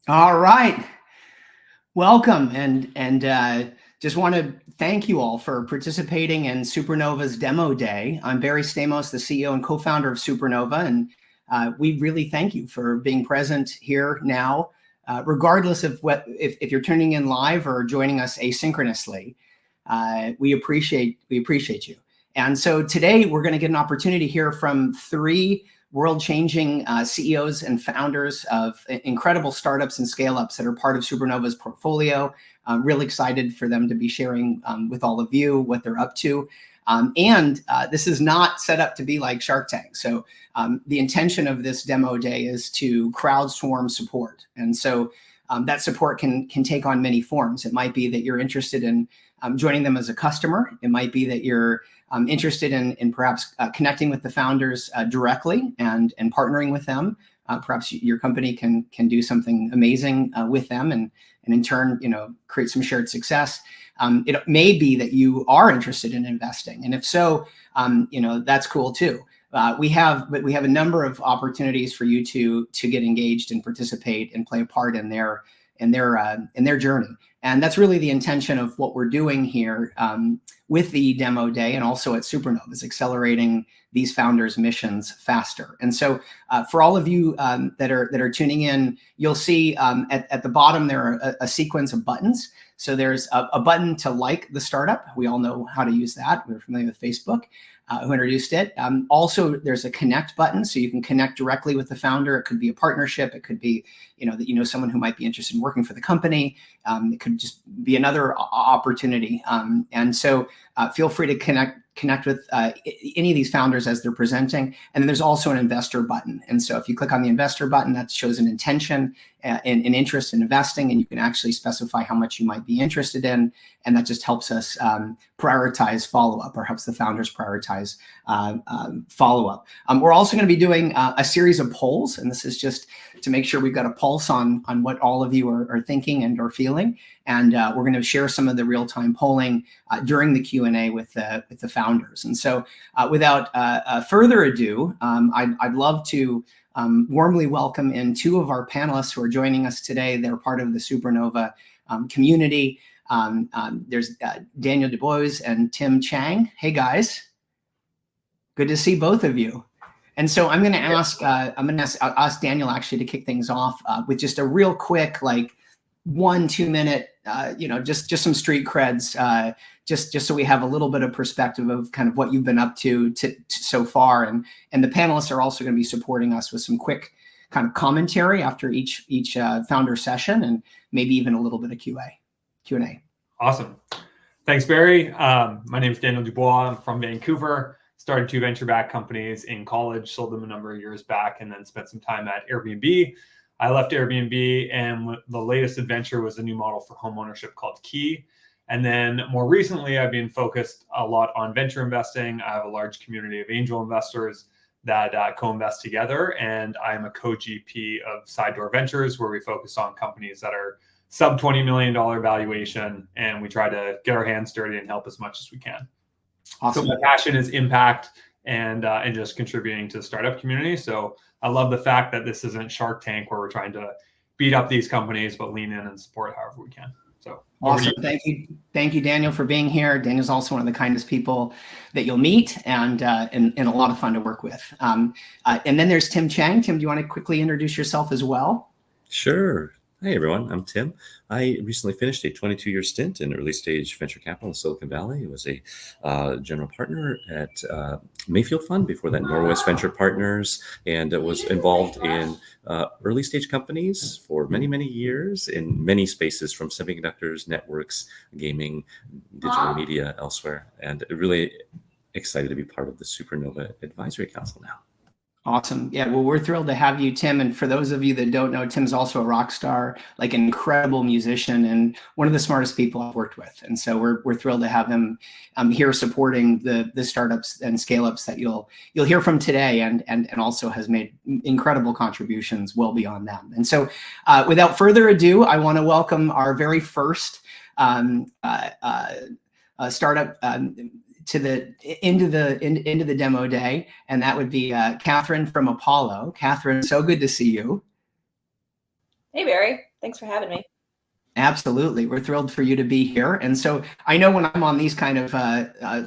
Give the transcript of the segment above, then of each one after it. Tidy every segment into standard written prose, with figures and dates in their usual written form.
All right, welcome, and just want to thank you all for participating in Supernova's demo day. I'm Barry Stamos, the CEO and co-founder of Supernova, and we really thank you for being present here now, regardless of if you're tuning in live or joining us asynchronously. We appreciate you. And so today we're going to get an opportunity to hear from three world-changing CEOs and founders of incredible startups and scale-ups that are part of Supernova's portfolio. I'm really excited for them to be sharing with all of you what they're up to. This is not set up to be like Shark Tank. So the intention of this demo day is to crowdswarm support. And so that support can take on many forms. It might be that you're interested in joining them as a customer. It might be that you're interested in perhaps connecting with the founders directly and partnering with them. Perhaps your company can do something amazing with them and in turn, create some shared success. It may be that you are interested in investing, and if so, that's cool too. We have a number of opportunities for you to get engaged and participate and play a part in their journey. And that's really the intention of what we're doing here with the demo day and also at Supernova, is accelerating these founders' missions faster. And so for all of you that are tuning in, you'll see at the bottom there are a sequence of buttons. So there's a button to like the startup. We all know how to use that. We're familiar with Facebook, who introduced it. Also, there's a connect button, so you can connect directly with the founder. It could be a partnership. It could be, that someone who might be interested in working for the company. It could just be another opportunity. And so feel free to connect with any of these founders as they're presenting. And then there's also an investor button. And so if you click on the investor button, that shows an intention and interest in investing, and you can actually specify how much you might be interested in. And that just helps us prioritize follow-up, or helps the founders prioritize follow-up. We're also going to be doing a series of polls, and this is just to make sure we've got a pulse on what all of you are thinking and are feeling. And we're going to share some of the real-time polling during the Q&A with the founders. And so without further ado, I'd love to warmly welcome in two of our panelists who are joining us today. They're part of the Supernova community. There's Daniel Dubois and Tim Chang. Hey guys, good to see both of you. And so I'm going to ask Daniel actually to kick things off with just a real quick, like 1-2 minute, just some street creds, just so we have a little bit of perspective of kind of what you've been up to so far. And the panelists are also going to be supporting us with some quick kind of commentary after each founder session, and maybe even a little bit of Q&A. Awesome. Thanks, Barry. My name is Daniel Dubois. I'm from Vancouver. Started 2 venture-backed companies in college, sold them a number of years back, and then spent some time at Airbnb. I left Airbnb, and the latest adventure was a new model for homeownership called Key. And then more recently, I've been focused a lot on venture investing. I have a large community of angel investors that co-invest together, and I'm a co-GP of Side Door Ventures, where we focus on companies that are sub $20 million valuation, and we try to get our hands dirty and help as much as we can. Awesome. So my passion is impact and just contributing to the startup community. So I love the fact that this isn't Shark Tank, where we're trying to beat up these companies, but lean in and support however we can. So awesome. Thank you, Daniel, for being here. Daniel's also one of the kindest people that you'll meet, and a lot of fun to work with. And then there's Tim Chang. Tim, do you want to quickly introduce yourself as well? Sure. Hi, everyone. I'm Tim. I recently finished a 22-year stint in early stage venture capital in Silicon Valley. I was a general partner at Mayfield Fund, before that Norwest Venture Partners, and was involved in early stage companies for many, many years in many spaces, from semiconductors, networks, gaming, digital media, elsewhere. And really excited to be part of the Supernova Advisory Council now. Awesome. Yeah, well, we're thrilled to have you, Tim. And for those of you that don't know, Tim's also a rock star, like an incredible musician, and one of the smartest people I've worked with. And so we're thrilled to have him here supporting the startups and scale-ups that you'll hear from today, and also has made incredible contributions well beyond them. And so without further ado, I want to welcome our very first startup into the demo day, and that would be Catherine from Apollo. Catherine, so good to see you. Hey, Barry. Thanks for having me. Absolutely. We're thrilled for you to be here. And so I know when I'm on these kind of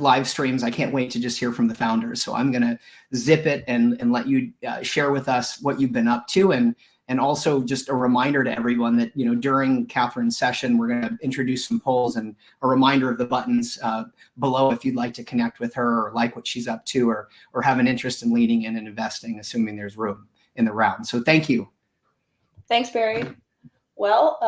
live streams, I can't wait to just hear from the founders. So I'm going to zip it and let you share with us what you've been up to. And also just a reminder to everyone that, during Catherine's session, we're going to introduce some polls and a reminder of the buttons below if you'd like to connect with her or like what she's up to or have an interest in leading in and investing, assuming there's room in the round. So thank you. Thanks, Barry. Well,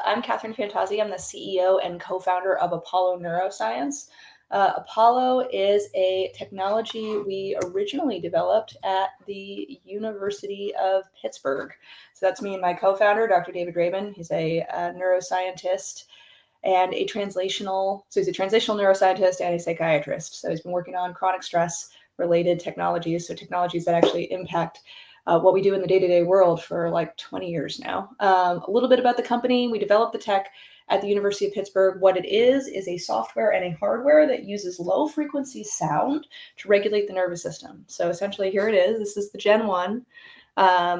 I'm Catherine Fantazzi. I'm the CEO and co-founder of Apollo Neuroscience. Apollo is a technology we originally developed at the University of Pittsburgh. So that's me and my co-founder, Dr. David Rabin. He's a neuroscientist and he's a translational neuroscientist and a psychiatrist. So he's been working on chronic stress related technologies, so technologies that actually impact what we do in the day-to-day world for like 20 years now. A little bit about the company. We developed the tech at the University of Pittsburgh. What it is a software and a hardware that uses low-frequency sound to regulate the nervous system. So essentially, here it is. This is the Gen 1.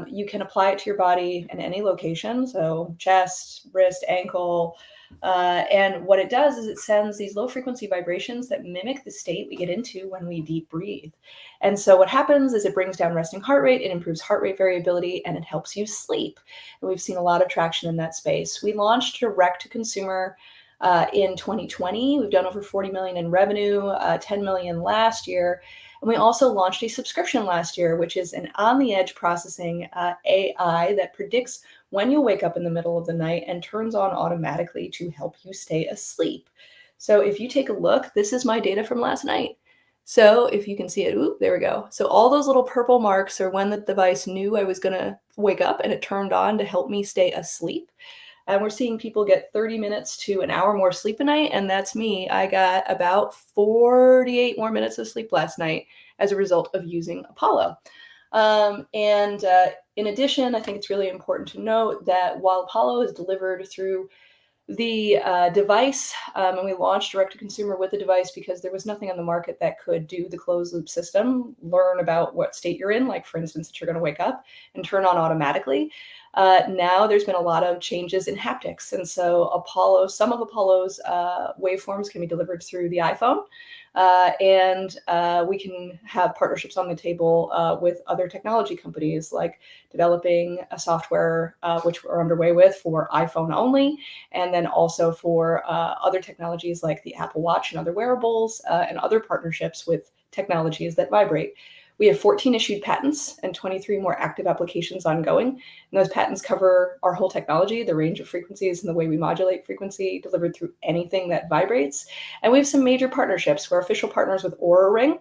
You can apply it to your body in any location, so chest, wrist, ankle. And what it does is it sends these low frequency vibrations that mimic the state we get into when we deep breathe. And so what happens is it brings down resting heart rate, it improves heart rate variability, and it helps you sleep. And we've seen a lot of traction in that space. We launched direct to consumer in 2020. We've done over 40 million in revenue, 10 million last year. And we also launched a subscription last year, which is an on-the-edge processing AI that predicts when you wake up in the middle of the night and turns on automatically to help you stay asleep. So if you take a look, this is my data from last night. So if you can see it, there we go. So all those little purple marks are when the device knew I was going to wake up and it turned on to help me stay asleep. And we're seeing people get 30 minutes to an hour more sleep a night. And that's me. I got about 48 more minutes of sleep last night as a result of using Apollo. In addition, I think it's really important to note that while Apollo is delivered through the device, and we launched direct to consumer with the device because there was nothing on the market that could do the closed loop system, learn about what state you're in, like for instance, that you're going to wake up and turn on automatically. Now there's been a lot of changes in haptics. And so some of Apollo's waveforms can be delivered through the iPhone. We can have partnerships on the table with other technology companies, like developing a software, which we're underway with for iPhone only, and then also for other technologies like the Apple Watch and other wearables, and other partnerships with technologies that vibrate. We have 14 issued patents and 23 more active applications ongoing. And those patents cover our whole technology, the range of frequencies and the way we modulate frequency delivered through anything that vibrates. And we have some major partnerships. We're official partners with Oura Ring,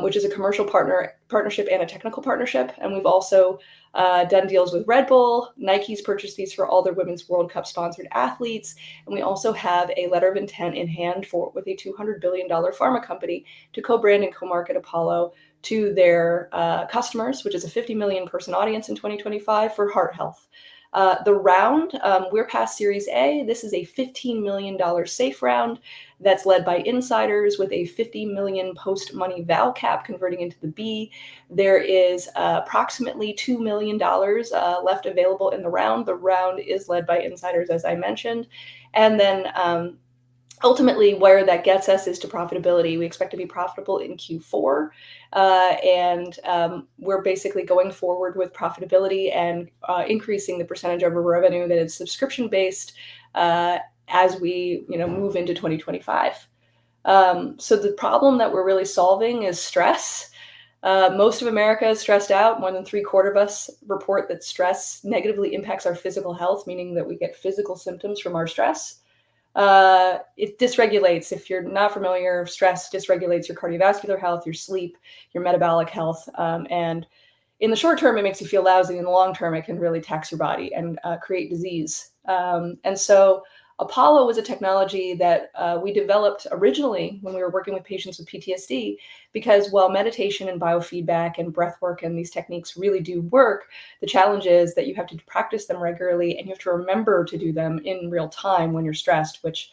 which is a commercial partnership and a technical partnership. And we've also done deals with Red Bull. Nike's purchased these for all their Women's World Cup sponsored athletes. And we also have a letter of intent in hand with a $200 billion pharma company to co-brand and co-market Apollo to their customers, which is a 50 million person audience in 2025 for heart health. The round, we're past Series A. This is a $15 million safe round that's led by insiders with a 50 million post-money val cap converting into the B. There is approximately $2 million left available in the round. The round is led by insiders, as I mentioned. And then ultimately, where that gets us is to profitability. We expect to be profitable in Q4. We're basically going forward with profitability and increasing the percentage of our revenue that is subscription-based as we move into 2025. So the problem that we're really solving is stress. Most of America is stressed out. More than 3/4 of us report that stress negatively impacts our physical health, meaning that we get physical symptoms from our stress. It dysregulates. If you're not familiar, stress dysregulates your cardiovascular health, your sleep, your metabolic health. And in the short term, it makes you feel lousy. In the long term, it can really tax your body and create disease. And so Apollo was a technology that we developed originally when we were working with patients with PTSD, because while meditation and biofeedback and breath work and these techniques really do work, the challenge is that you have to practice them regularly and you have to remember to do them in real time when you're stressed, which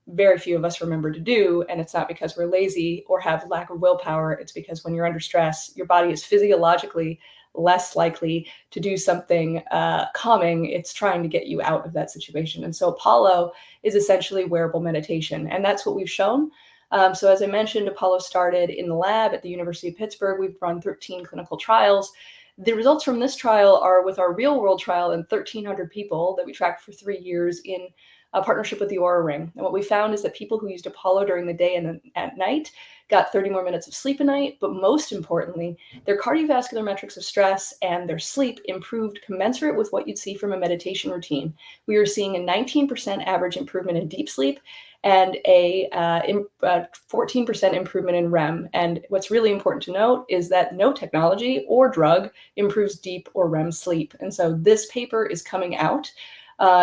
very few of us remember to do. And it's not because we're lazy or have lack of willpower. It's because when you're under stress, your body is physiologically less likely to do something calming. It's trying to get you out of that situation. And so Apollo is essentially wearable meditation. And that's what we've shown. So as I mentioned, Apollo started in the lab at the University of Pittsburgh. We've run 13 clinical trials. The results from this trial are with our real world trial in 1,300 people that we tracked for 3 years in a partnership with the Oura Ring. And what we found is that people who used Apollo during the day and at night got 30 more minutes of sleep a night, but most importantly, their cardiovascular metrics of stress and their sleep improved commensurate with what you'd see from a meditation routine. We were seeing a 19% average improvement in deep sleep and a 14% improvement in REM. And what's really important to note is that no technology or drug improves deep or REM sleep. And so this paper is coming out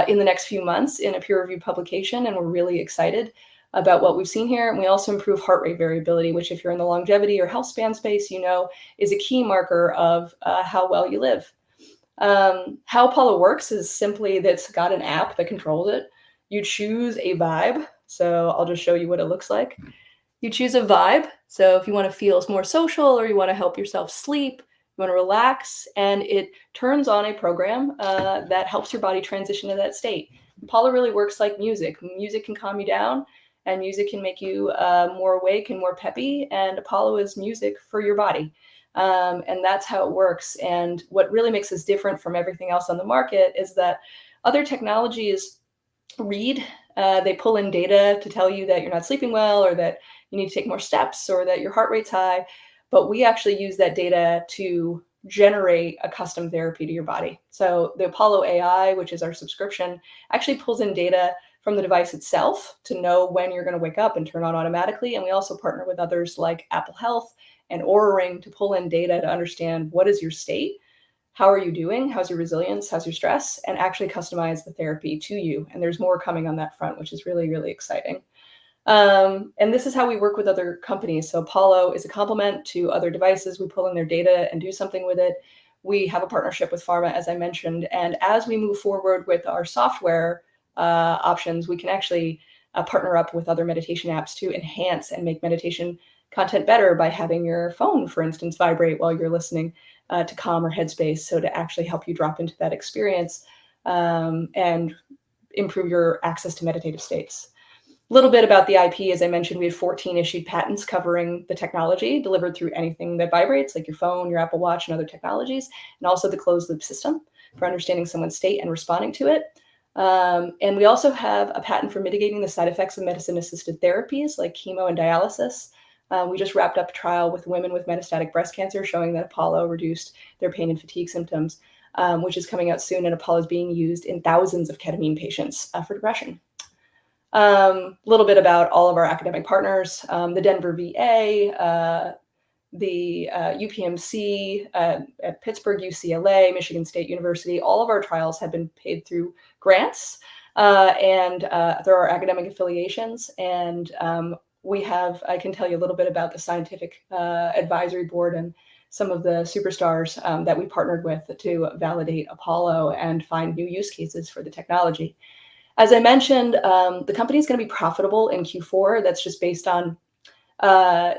in the next few months in a peer-reviewed publication, and we're really excited about what we've seen here. And we also improve heart rate variability, which if you're in the longevity or health span space, you know, is a key marker of how well you live. How Apollo works is simply that it's got an app that controls it. You choose a vibe. So I'll just show you what it looks like. You choose a vibe. So if you want to feel more social or you want to help yourself sleep, you want to relax, and it turns on a program that helps your body transition to that state. Apollo really works like music. Music can calm you down, and music can make you more awake and more peppy, and Apollo is music for your body. And that's how it works. And what really makes us different from everything else on the market is that other technologies read, they pull in data to tell you that you're not sleeping well or that you need to take more steps or that your heart rate's high. But we actually use that data to generate a custom therapy to your body. So the Apollo AI, which is our subscription, actually pulls in data from the device itself to know when you're going to wake up and turn on automatically. And we also partner with others like Apple Health and Oura Ring to pull in data to understand what is your state, how are you doing, how's your resilience, how's your stress, and actually customize the therapy to you. And there's more coming on that front, which is really, really exciting. And this is how we work with other companies. So Apollo is a complement to other devices. We pull in their data and do something with it. We have a partnership with pharma, as I mentioned. And as we move forward with our software options, we can actually partner up with other meditation apps to enhance and make meditation content better by having your phone, for instance, vibrate while you're listening to Calm or Headspace. So to actually help you drop into that experience and improve your access to meditative states. A little bit about the IP, as I mentioned, we have 14 issued patents covering the technology delivered through anything that vibrates, like your phone, your Apple Watch, and other technologies, and also the closed loop system for understanding someone's state and responding to it. And we also have a patent for mitigating the side effects of medicine-assisted therapies like chemo and dialysis. We just wrapped up a trial with women with metastatic breast cancer showing that Apollo reduced their pain and fatigue symptoms, which is coming out soon, and Apollo is being used in thousands of ketamine patients for depression. A little bit about all of our academic partners, the Denver VA, the UPMC, at Pittsburgh, UCLA, Michigan State University. All of our trials have been paid through grants and through our academic affiliations. And I can tell you a little bit about the scientific advisory board and some of the superstars that we partnered with to validate Apollo and find new use cases for the technology. As I mentioned, the company is going to be profitable in Q4. That's just based on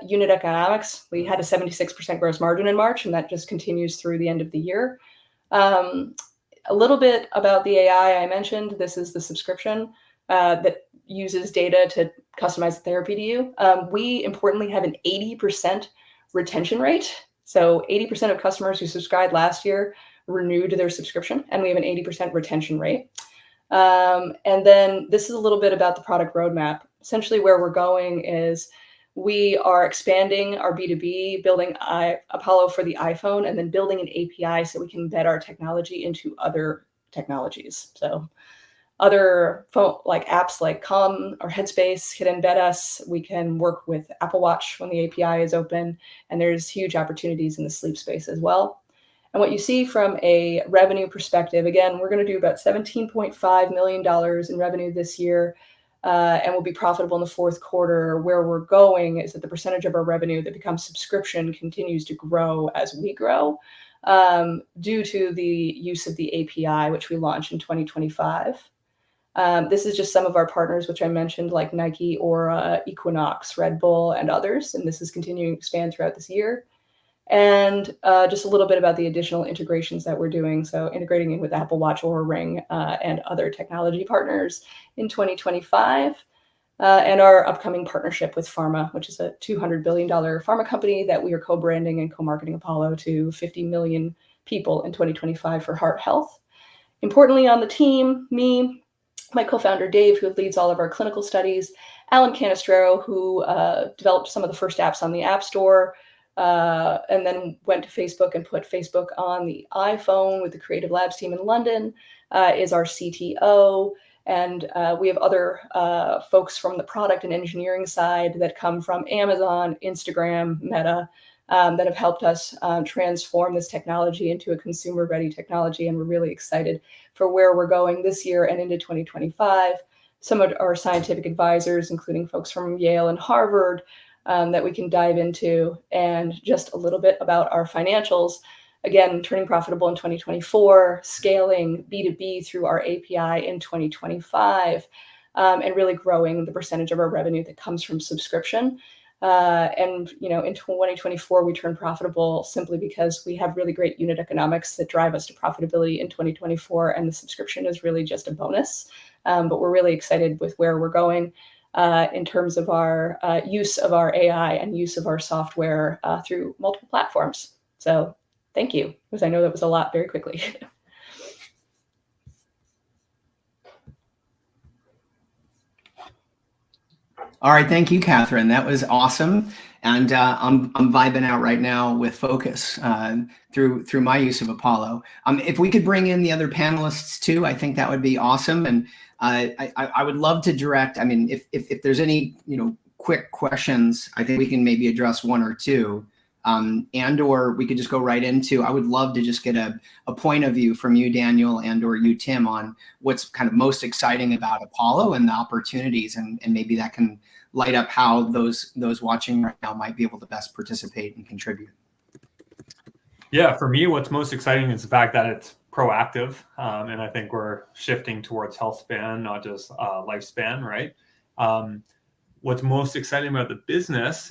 unit economics. We had a 76% gross margin in March, and that just continues through the end of the year. A little bit about the AI I mentioned. This is the subscription that uses data to customize the therapy to you. We importantly have an 80% retention rate. So 80% of customers who subscribed last year renewed their subscription, and we have an 80% retention rate. And then this is a little bit about the product roadmap. Essentially where we're going is we are expanding our B2B, building Apollo for the iPhone, and then building an API so we can embed our technology into other technologies. So other phone, like apps like Calm or Headspace can embed us. We can work with Apple Watch when the API is open, and there's huge opportunities in the sleep space as well. And what you see from a revenue perspective, again, we're going to do about $17.5 million in revenue this year, and we'll be profitable in the fourth quarter. Where we're going is that the percentage of our revenue that becomes subscription continues to grow as we grow due to the use of the API, which we launched in 2025. This is just some of our partners, which I mentioned, like Nike, Aura, Equinox, Red Bull, and others. And this is continuing to expand throughout this year. And just a little bit about the additional integrations that we're doing. So integrating in with Apple Watch, Oura Ring, and other technology partners in 2025. And our upcoming partnership with pharma, which is a $200 billion pharma company that we are co-branding and co-marketing Apollo to 50 million people in 2025 for heart health. Importantly on the team, me, my co-founder Dave, who leads all of our clinical studies, Alan Canestraro, who developed some of the first apps on the App Store, and then went to Facebook and put Facebook on the iPhone with the Creative Labs team in London, is our CTO. And we have other folks from the product and engineering side that come from Amazon, Instagram, Meta, that have helped us transform this technology into a consumer-ready technology. And we're really excited for where we're going this year and into 2025. Some of our scientific advisors, including folks from Yale and Harvard, that we can dive into, and just a little bit about our financials. Again, turning profitable in 2024, scaling B2B through our API in 2025, and really growing the percentage of our revenue that comes from subscription. And in 2024, we turned profitable simply because we have really great unit economics that drive us to profitability in 2024, and the subscription is really just a bonus. But we're really excited with where we're going in terms of our use of our AI and use of our software through multiple platforms. So thank you, because I know that was a lot very quickly. All right, thank you, Catherine. That was awesome, and I'm vibing out right now with Focus through my use of Apollo. If we could bring in the other panelists too, I think that would be awesome. And I would love to direct. I mean, if there's any quick questions, I think we can maybe address one or two. And or we could just go right into, I would love to just get a point of view from you, Daniel, and or you, Tim, on what's kind of most exciting about Apollo and the opportunities, and maybe that can light up how those watching right now might be able to best participate and contribute. Yeah, for me, what's most exciting is the fact that it's proactive. And I think we're shifting towards health span, not just lifespan, right? What's most exciting about the business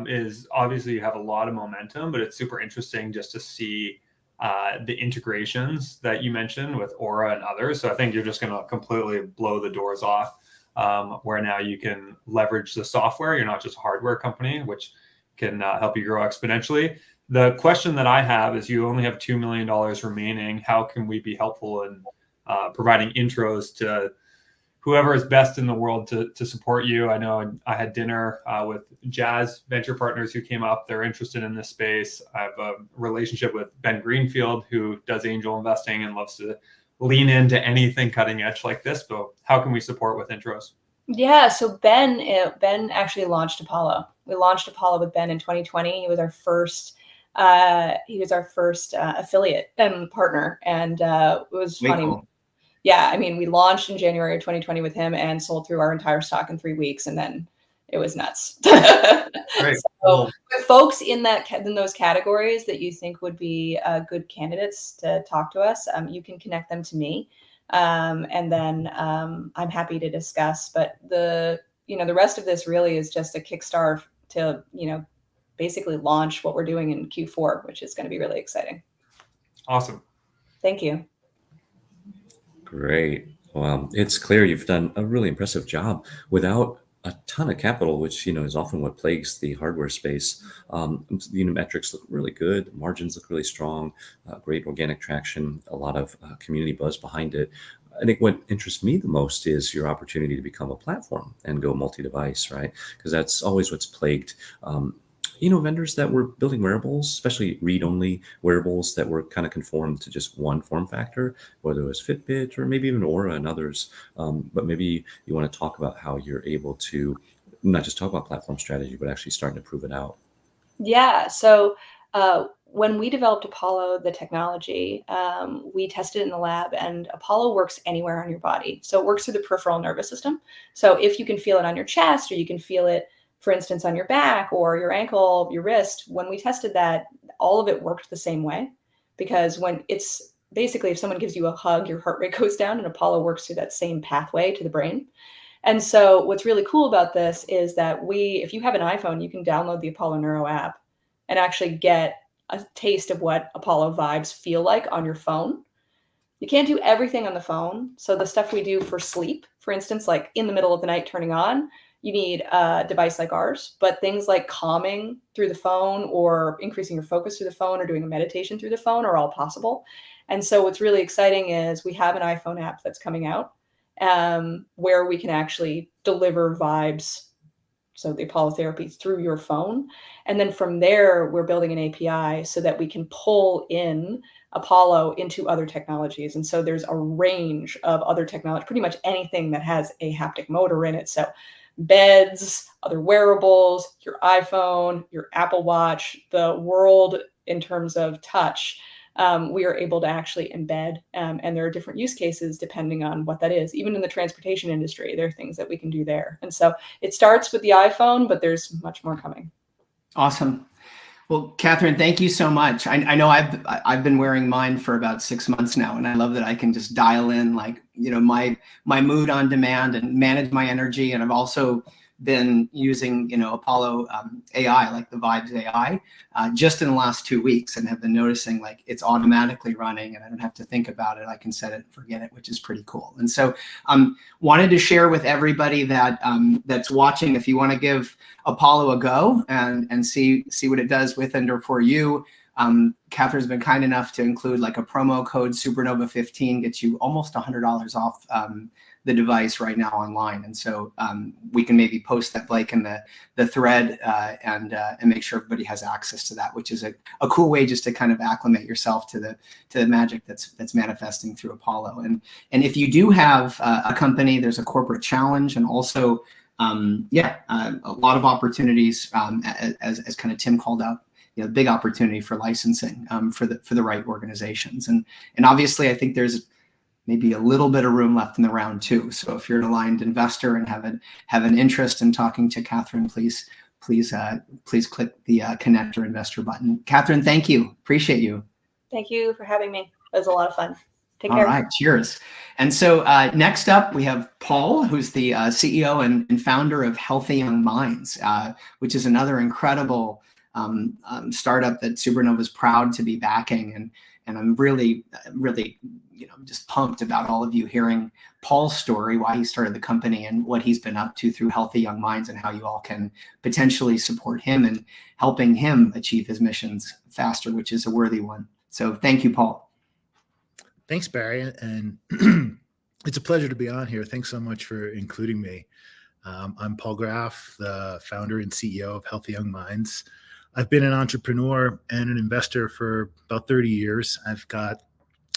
is obviously you have a lot of momentum, but it's super interesting just to see the integrations that you mentioned with Aura and others. So I think you're just going to completely blow the doors off, where now you can leverage the software. You're not just a hardware company, which can help you grow exponentially. The question that I have is, you only have $2 million remaining. How can we be helpful in providing intros to whoever is best in the world to support you? I know I had dinner with Jazz Venture Partners who came up. They're interested in this space. I have a relationship with Ben Greenfield, who does angel investing and loves to lean into anything cutting edge like this. But how can we support with intros? Yeah, so Ben actually launched Apollo. We launched Apollo with Ben in 2020. He was our first affiliate and partner, and it was funny. Cool. Yeah, I mean, we launched in January of 2020 with him and sold through our entire stock in 3 weeks, and then it was nuts. Great. So, folks in those categories that you think would be good candidates to talk to us, you can connect them to me, and then I'm happy to discuss. But the rest of this really is just a kickstart to basically launch what we're doing in Q4, which is going to be really exciting. Awesome. Thank you. Great. Well, it's clear you've done a really impressive job without a ton of capital, which is often what plagues the hardware space. Metrics look really good, margins look really strong, great organic traction, a lot of community buzz behind it. I think what interests me the most is your opportunity to become a platform and go multi-device, right? Because that's always what's plagued vendors that were building wearables, especially read-only wearables that were kind of conformed to just one form factor, whether it was Fitbit or maybe even Aura and others. But maybe you want to talk about how you're able to not just talk about platform strategy, but actually starting to prove it out. Yeah. So when we developed Apollo, the technology, we tested it in the lab, and Apollo works anywhere on your body. So it works through the peripheral nervous system. So if you can feel it on your chest, or you can feel it, for instance, on your back or your ankle, your wrist, when we tested that, all of it worked the same way. Because when it's basically, if someone gives you a hug, your heart rate goes down, and Apollo works through that same pathway to the brain. And so what's really cool about this is that if you have an iPhone, you can download the Apollo Neuro app and actually get a taste of what Apollo vibes feel like on your phone. You can't do everything on the phone. So the stuff we do for sleep, for instance, like in the middle of the night turning on, you need a device like ours. But things like calming through the phone or increasing your focus through the phone or doing a meditation through the phone are all possible. And so what's really exciting is we have an iPhone app that's coming out where we can actually deliver vibes, so the Apollo therapy, through your phone. And then from there, we're building an API so that we can pull in Apollo into other technologies. And so there's a range of other technology, pretty much anything that has a haptic motor in it. So beds, other wearables, your iPhone, your Apple Watch, the world in terms of touch, we are able to actually embed. And there are different use cases depending on what that is. Even in the transportation industry, there are things that we can do there. And so it starts with the iPhone, but there's much more coming. Awesome. Well, Catherine, thank you so much. I know I've been wearing mine for about 6 months now, and I love that I can just dial in, like, my mood on demand and manage my energy. And I've also been using, Apollo AI, like the Vibes AI, just in the last 2 weeks, and have been noticing like it's automatically running and I don't have to think about it. I can set it and forget it, which is pretty cool. And so wanted to share with everybody that that's watching, if you want to give Apollo a go and see what it does with and or for you. Catherine's been kind enough to include like a promo code Supernova 15, gets you almost $100 off the device right now online. And so we can maybe post that, Blake, in the thread and make sure everybody has access to that, which is a cool way just to kind of acclimate yourself to the magic that's manifesting through Apollo. And if you do have a company, there's a corporate challenge, and also a lot of opportunities as kind of Tim called out. Big opportunity for licensing for the right organizations, and obviously I think there's maybe a little bit of room left in the round too. So if you're an aligned investor and have an interest in talking to Catherine, please click the connect or investor button. Catherine, thank you. Appreciate you. Thank you for having me. It was a lot of fun. Take care. All right, cheers. And so next up, we have Paul, who's the CEO and founder of Healthy Young Minds, which is another incredible startup that Supernova is proud to be backing. And I'm really, just pumped about all of you hearing Paul's story, why he started the company and what he's been up to through Healthy Young Minds, and how you all can potentially support him and helping him achieve his missions faster, which is a worthy one. So thank you, Paul. Thanks, Barry. And it's a pleasure to be on here. Thanks so much for including me. I'm Paul Graff, the founder and CEO of Healthy Young Minds. I've been an entrepreneur and an investor for about 30 years. I've got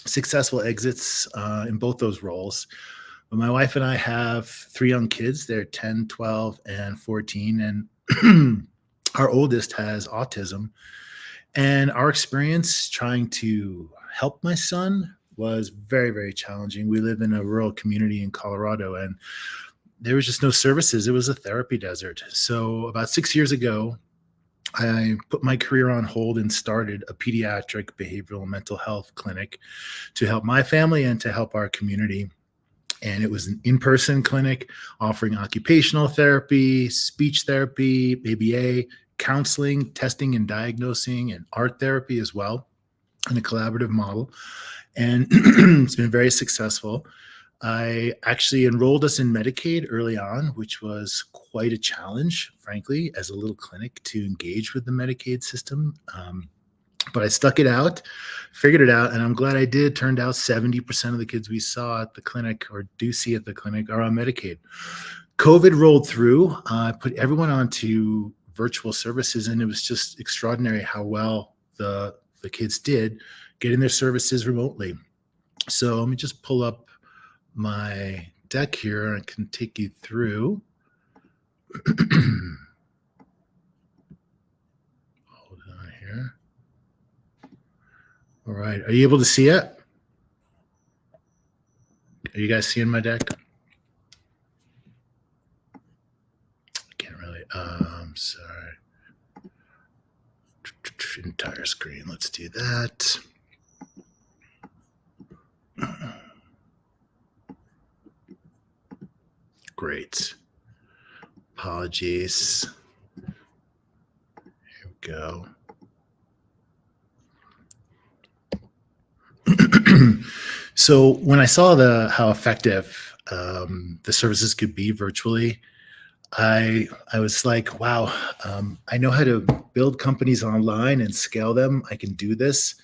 successful exits in both those roles. But my wife and I have 3 young kids. They're 10, 12, and 14. And our oldest has autism. And our experience trying to help my son was very, very challenging. We live in a rural community in Colorado, and there was just no services. It was a therapy desert. So about 6 years ago, I put my career on hold and started a pediatric behavioral mental health clinic to help my family and to help our community. And it was an in-person clinic offering occupational therapy, speech therapy, ABA, counseling, testing and diagnosing, and art therapy as well, in a collaborative model. And it's been very successful. I actually enrolled us in Medicaid early on, which was quite a challenge, frankly, as a little clinic to engage with the Medicaid system. But I stuck it out, figured it out, and I'm glad I did. Turned out 70% of the kids we saw at the clinic, or do see at the clinic, are on Medicaid. COVID rolled through, put everyone onto virtual services, and it was just extraordinary how well the kids did getting their services remotely. So let me just pull up my deck here, and I can take you through. Hold on here. All right. Are you able to see it? Are you guys seeing my deck? I can't really. Sorry. Entire screen. Let's do that. Great. Apologies. Here we go. So when I saw how effective the services could be virtually, I was like, wow, I know how to build companies online and scale them. I can do this.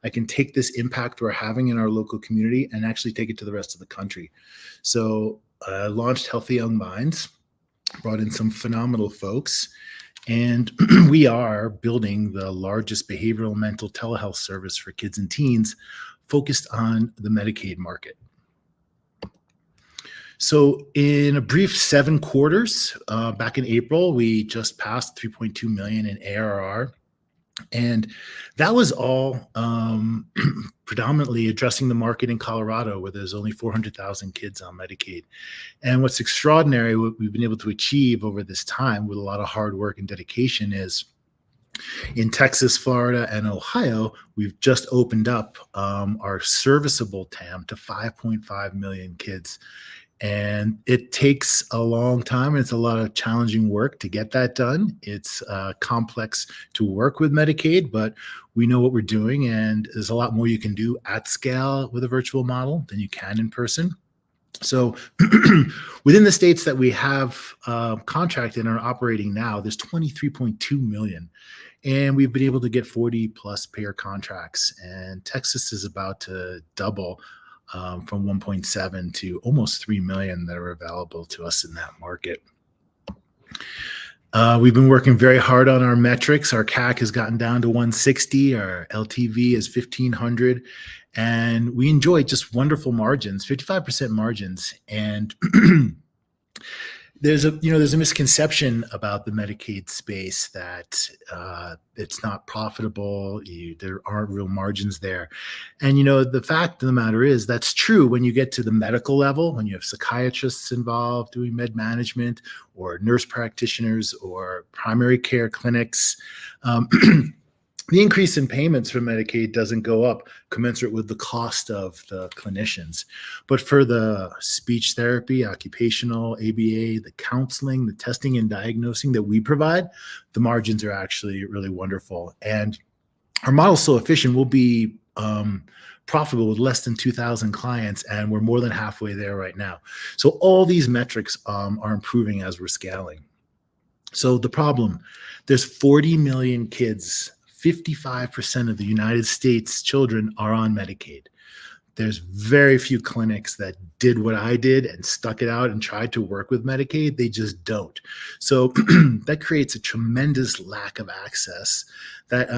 I can take this impact we're having in our local community and actually take it to the rest of the country. So I launched Healthy Young Minds, brought in some phenomenal folks, and we are building the largest behavioral mental telehealth service for kids and teens focused on the Medicaid market. So in a brief 7 quarters, back in April, we just passed 3.2 million in ARR. And that was all predominantly addressing the market in Colorado, where there's only 400,000 kids on Medicaid. And what's extraordinary, what we've been able to achieve over this time with a lot of hard work and dedication is in Texas, Florida, and Ohio, we've just opened up our serviceable TAM to 5.5 million kids. And it takes a long time. It's a lot of challenging work to get that done. It's complex to work with Medicaid, but we know what we're doing. And there's a lot more you can do at scale with a virtual model than you can in person. So within the states that we have contracted and are operating now, there's 23.2 million. And we've been able to get 40 plus payer contracts. And Texas is about to double from 1.7 to almost 3 million that are available to us in that market. We've been working very hard on our metrics. Our CAC has gotten down to 160. Our LTV is 1,500. And we enjoy just wonderful margins, 55% margins. And there's a misconception about the Medicaid space that it's not profitable. There aren't real margins there. And, the fact of the matter is that's true when you get to the medical level, when you have psychiatrists involved doing med management or nurse practitioners or primary care clinics. The increase in payments for Medicaid doesn't go up commensurate with the cost of the clinicians. But for the speech therapy, occupational, ABA, the counseling, the testing and diagnosing that we provide, the margins are actually really wonderful. And our model's so efficient, we'll be profitable with less than 2,000 clients, and we're more than halfway there right now. So all these metrics are improving as we're scaling. So the problem, there's 40 million kids. 55% of the United States children are on Medicaid. There's very few clinics that did what I did and stuck it out and tried to work with Medicaid. They just don't. So that creates a tremendous lack of access that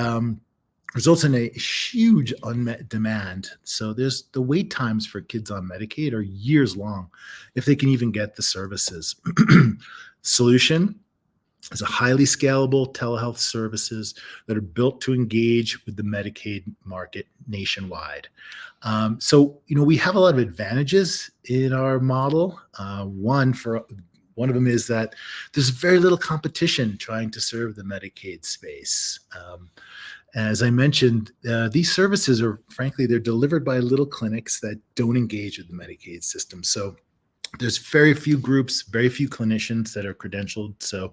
results in a huge unmet demand. So there's the wait times for kids on Medicaid are years long if they can even get the services. Solution is a highly scalable telehealth services that are built to engage with the Medicaid market nationwide. So we have a lot of advantages in our model. One of them is that there's very little competition trying to serve the Medicaid space. As I mentioned, these services are, frankly, they're delivered by little clinics that don't engage with the Medicaid system. So there's very few groups, very few clinicians that are credentialed. So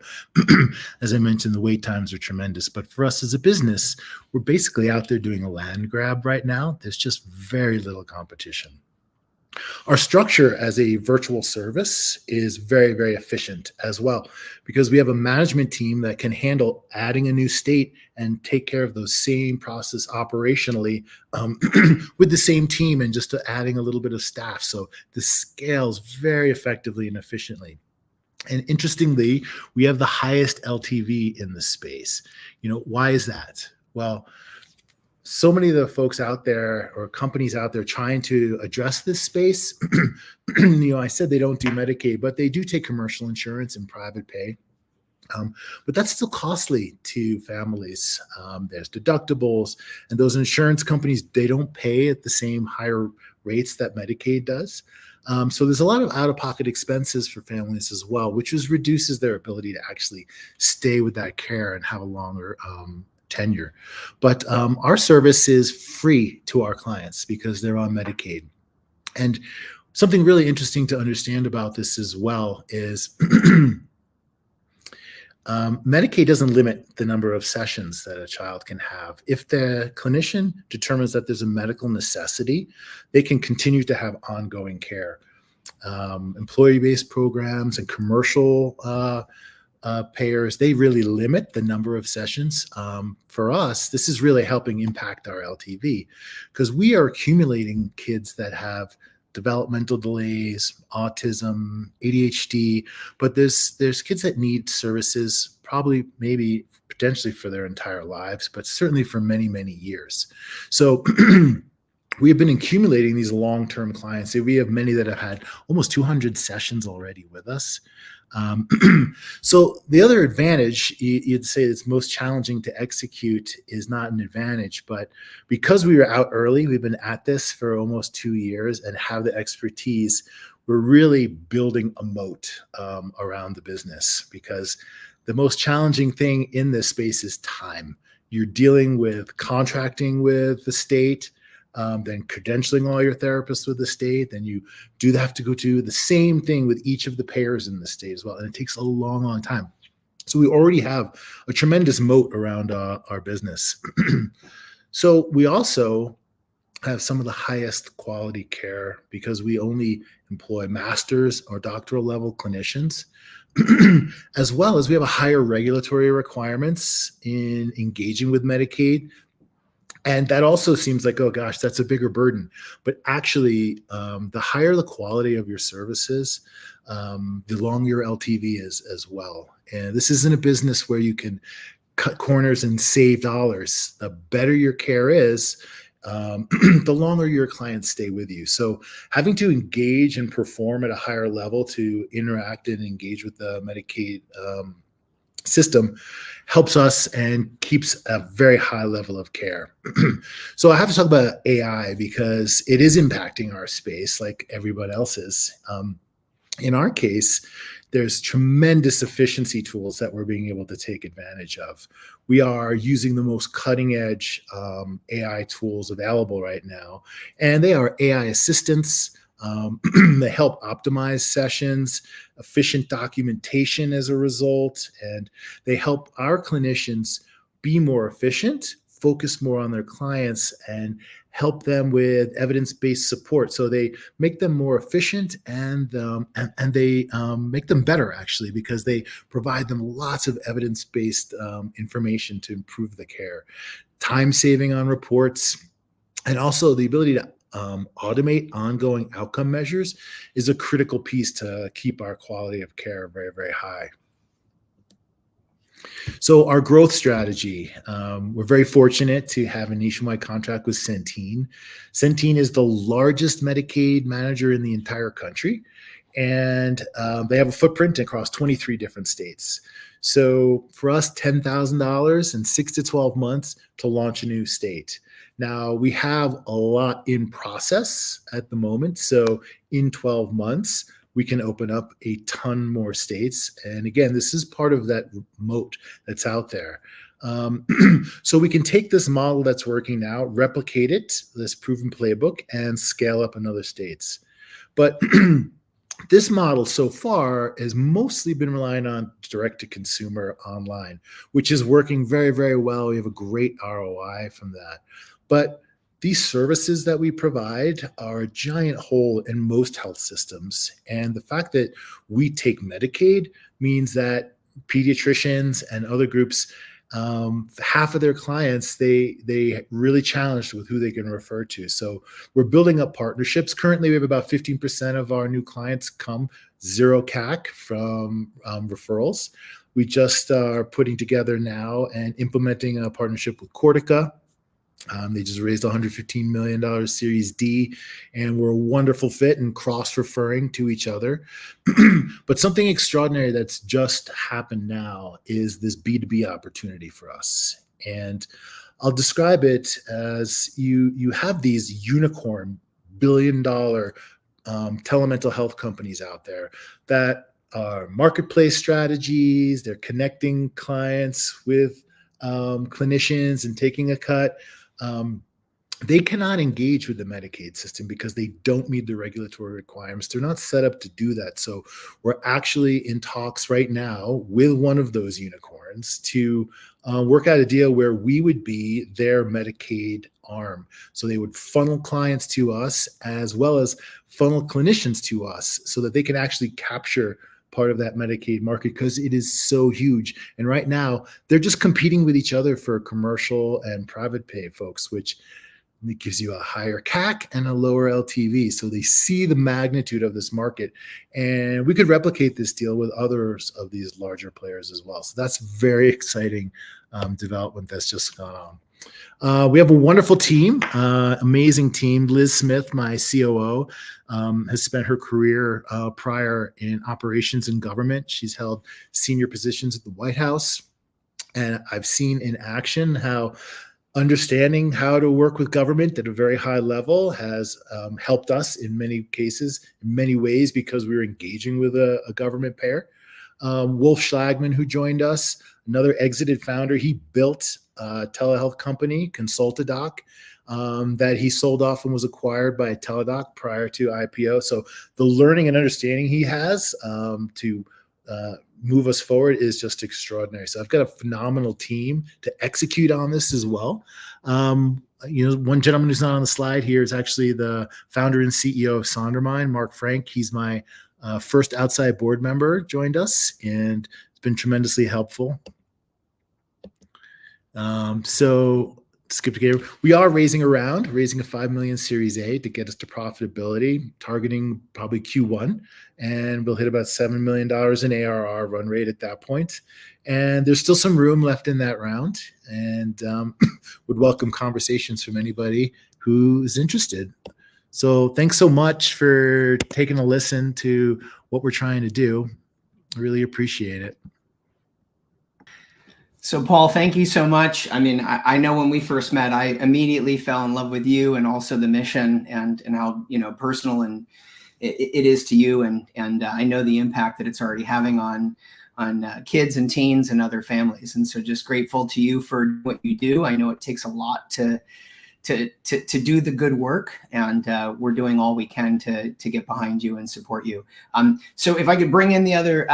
as I mentioned, the wait times are tremendous. But for us as a business, we're basically out there doing a land grab right now. There's just very little competition. Our structure as a virtual service is very, very efficient as well, because we have a management team that can handle adding a new state and take care of those same process operationally with the same team and just adding a little bit of staff. So this scales very effectively and efficiently. And interestingly, we have the highest LTV in the space. Why is that? Well, so many of the folks out there or companies out there trying to address this space, I said they don't do Medicaid, but they do take commercial insurance and private pay. But that's still costly to families. There's deductibles, and those insurance companies, they don't pay at the same higher rates that Medicaid does. So there's a lot of out-of-pocket expenses for families as well, which reduces their ability to actually stay with that care and have a longer tenure. But our service is free to our clients because they're on Medicaid. And something really interesting to understand about this as well is Medicaid doesn't limit the number of sessions that a child can have. If the clinician determines that there's a medical necessity, they can continue to have ongoing care. Employee-based programs and commercial payers, they really limit the number of sessions. For us, this is really helping impact our LTV because we are accumulating kids that have developmental delays, autism, ADHD, but there's kids that need services probably maybe potentially for their entire lives, but certainly for many, many years. So we have been accumulating these long-term clients. We have many that have had almost 200 sessions already with us. So the other advantage you'd say that's most challenging to execute is not an advantage, but because we were out early, we've been at this for almost 2 years and have the expertise, we're really building a moat around the business because the most challenging thing in this space is time. You're dealing with contracting with the state, then credentialing all your therapists with the state, then you do have to go do the same thing with each of the payers in the state as well. And it takes a long, long time. So we already have a tremendous moat around our business. So we also have some of the highest quality care because we only employ master's or doctoral level clinicians, as well as we have a higher regulatory requirements in engaging with Medicaid. And that also seems like, oh gosh, that's a bigger burden. But actually, the higher the quality of your services, the longer your LTV is as well. And this isn't a business where you can cut corners and save dollars. The better your care is, the longer your clients stay with you. So having to engage and perform at a higher level to interact and engage with the Medicaid system helps us and keeps a very high level of care. So I have to talk about AI because it is impacting our space like everyone else's. In our case, there's tremendous efficiency tools that we're being able to take advantage of. We are using the most cutting edge AI tools available right now, and they are AI assistants. They help optimize sessions, efficient documentation as a result, and they help our clinicians be more efficient, focus more on their clients, and help them with evidence-based support. So they make them more efficient and they make them better actually because they provide them lots of evidence-based information to improve the care, time saving on reports, and also the ability to automate ongoing outcome measures is a critical piece to keep our quality of care very, very high. So our growth strategy, we're very fortunate to have a nationwide contract with Centene. Centene is the largest Medicaid manager in the entire country, and they have a footprint across 23 different states. So for us, $10,000 in 6 to 12 months to launch a new state. Now, we have a lot in process at the moment. So in 12 months, we can open up a ton more states. And again, this is part of that moat that's out there. So we can take this model that's working now, replicate it, this proven playbook, and scale up in other states. But this model so far has mostly been relying on direct-to-consumer online, which is working very, very well. We have a great ROI from that. But these services that we provide are a giant hole in most health systems. And the fact that we take Medicaid means that pediatricians and other groups, half of their clients, they really challenged with who they can refer to. So we're building up partnerships. Currently, we have about 15% of our new clients come zero CAC from referrals. We just are putting together now and implementing a partnership with Cortica. They just raised $115 million Series D, and we're a wonderful fit and cross-referring to each other. But something extraordinary that's just happened now is this B2B opportunity for us. And I'll describe it as you have these unicorn billion-dollar telemental health companies out there that are marketplace strategies. They're connecting clients with clinicians and taking a cut. they cannot engage with the Medicaid system because they don't meet the regulatory requirements. They're not set up to do that. So we're actually in talks right now with one of those unicorns to work out a deal where we would be their Medicaid arm. So they would funnel clients to us as well as funnel clinicians to us so that they can actually capture part of that Medicaid market because it is so huge. And right now, they're just competing with each other for commercial and private pay folks, which it gives you a higher CAC and a lower LTV. So they see the magnitude of this market. And we could replicate this deal with others of these larger players as well. So that's very exciting development that's just gone on. We have a wonderful team, amazing team. Liz Smith, my COO, has spent her career prior in operations and government. She's held senior positions at the White House. And I've seen in action how understanding how to work with government at a very high level has helped us in many cases, in many ways, because we were engaging with a government payer. Wolf Schlagman, who joined us, another exited founder, he built a telehealth company, Consultadoc, that he sold off and was acquired by Teladoc prior to IPO. So the learning and understanding he has to move us forward is just extraordinary. So I've got a phenomenal team to execute on this as well. One gentleman who's not on the slide here is actually the founder and CEO of Sondermind, Mark Frank. He's my first outside board member, joined us, and it's been tremendously helpful. So skip to get, we are raising a 5 million Series A to get us to profitability, targeting probably Q1, and we'll hit about $7 million in ARR run rate at that point. And there's still some room left in that round, and would welcome conversations from anybody who is interested. So thanks so much for taking a listen to what we're trying to do. I really appreciate it. So Paul, thank you so much. I mean, I know when we first met, I immediately fell in love with you and also the mission and how, personal and it is to you. And I know the impact that it's already having on kids and teens and other families. And so just grateful to you for what you do. I know it takes a lot to do the good work, and we're doing all we can to get behind you and support you. So if I could bring in the other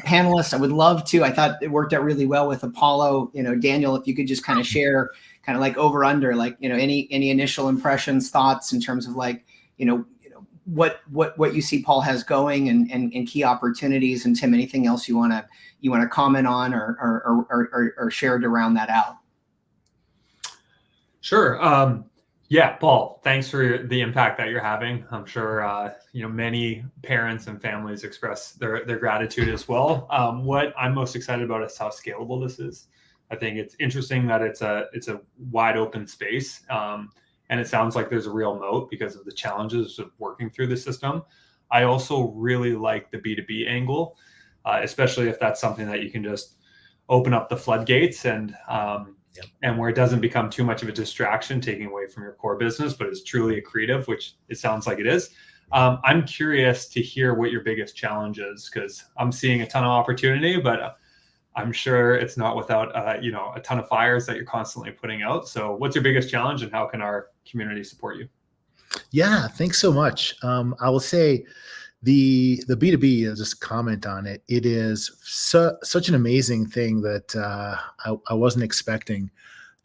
panelists, I would love to. I thought it worked out really well with Apollo. Daniel, if you could just kind of share kind of like over under, like, any initial impressions, thoughts in terms of like, what you see Paul has going and key opportunities, and Tim, anything else you want to comment on or share to round that out. Sure. Yeah, Paul, thanks for the impact that you're having. I'm sure, many parents and families express their gratitude as well. What I'm most excited about is how scalable this is. I think it's interesting that it's a wide open space. And it sounds like there's a real moat because of the challenges of working through the system. I also really like the B2B angle, especially if that's something that you can just open up the floodgates and where it doesn't become too much of a distraction, taking away from your core business, but it's truly accretive, which it sounds like it is. I'm curious to hear what your biggest challenge is, because I'm seeing a ton of opportunity, but I'm sure it's not without a ton of fires that you're constantly putting out. So what's your biggest challenge, and how can our community support you? Yeah, thanks so much. I will say the B2B, just comment on it. It is such an amazing thing that I wasn't expecting.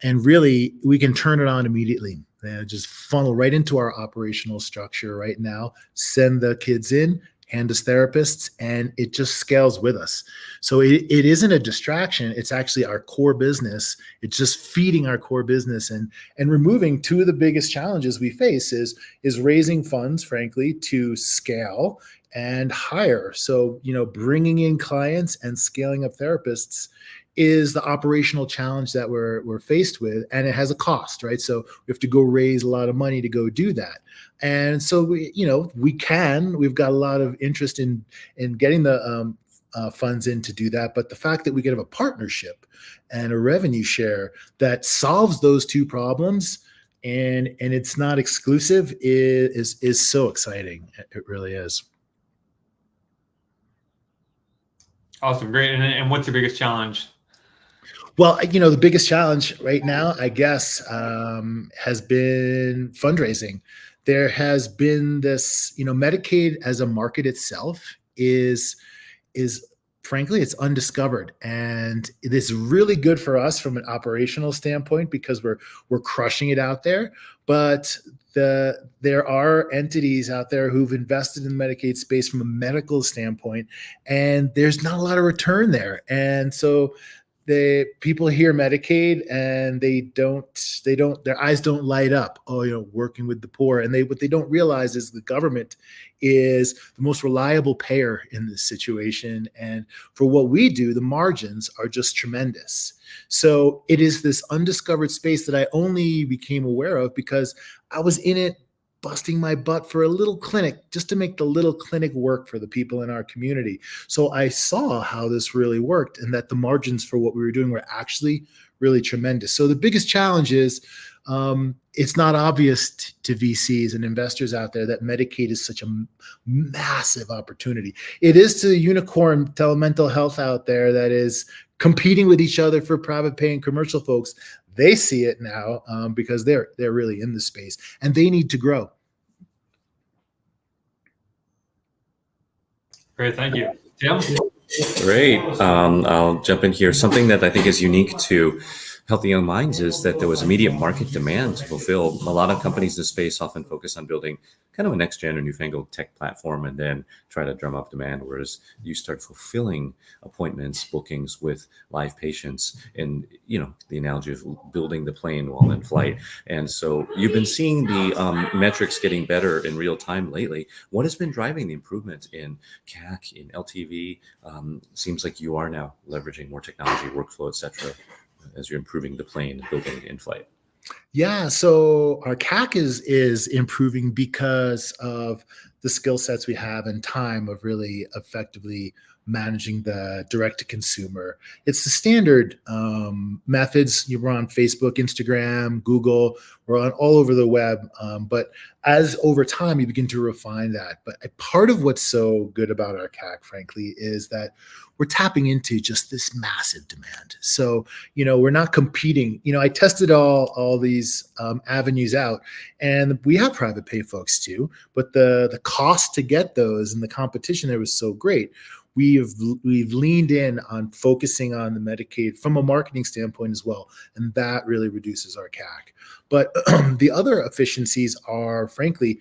And really, we can turn it on immediately. Just funnel right into our operational structure right now, send the kids in, hand us therapists, and it just scales with us. So it isn't a distraction. It's actually our core business. It's just feeding our core business and removing two of the biggest challenges we face is raising funds, frankly, to scale and hire. So, bringing in clients and scaling up therapists is the operational challenge that we're faced with, and it has a cost, right? So we have to go raise a lot of money to go do that. And so we've got a lot of interest in getting the funds in to do that. But the fact that we can have a partnership and a revenue share that solves those two problems and it's not exclusive is so exciting. It really is. Awesome. Great. And what's your biggest challenge? Well, the biggest challenge right now, I guess, has been fundraising. There has been this, Medicaid as a market itself is frankly, it's undiscovered, and it is really good for us from an operational standpoint because we're crushing it out there. But there are entities out there who've invested in the Medicaid space from a medical standpoint, and there's not a lot of return there. And so people hear Medicaid and their eyes don't light up. Oh, working with the poor. And what they don't realize is the government is the most reliable payer in this situation. And for what we do, the margins are just tremendous. So it is this undiscovered space that I only became aware of because I was in it busting my butt for a little clinic just to make the little clinic work for the people in our community. So I saw how this really worked and that the margins for what we were doing were actually really tremendous. So the biggest challenge is it's not obvious to VCs and investors out there that Medicaid is such a massive opportunity. It is to the unicorn telemental health out there that is competing with each other for private pay and commercial folks. They see it now because they're really in the space and they need to grow. Great, thank you. Tim? Great. I'll jump in here. Something that I think is unique to Healthy Young Minds is that there was immediate market demand to fulfill. A lot of companies in this space often focus on building kind of a next gen or newfangled tech platform and then try to drum up demand, whereas you start fulfilling appointments, bookings with live patients, and the analogy of building the plane while in flight. And so you've been seeing the metrics getting better in real time lately. What has been driving the improvement in CAC, in LTV? Seems like you are now leveraging more technology, workflow, et cetera, as you're improving the plane and building in flight. Yeah, so our CAC is improving because of the skill sets we have and time of really effectively managing the direct to consumer. It's the standard methods. We're on Facebook, Instagram, Google. We're on all over the web. But as over time, you begin to refine that. But a part of what's so good about our CAC, frankly, is that we're tapping into just this massive demand. So, we're not competing. I tested all these avenues out, and we have private pay folks too, but the cost to get those and the competition there was so great. We've leaned in on focusing on the Medicaid from a marketing standpoint as well, and that really reduces our CAC. But the other efficiencies are, frankly,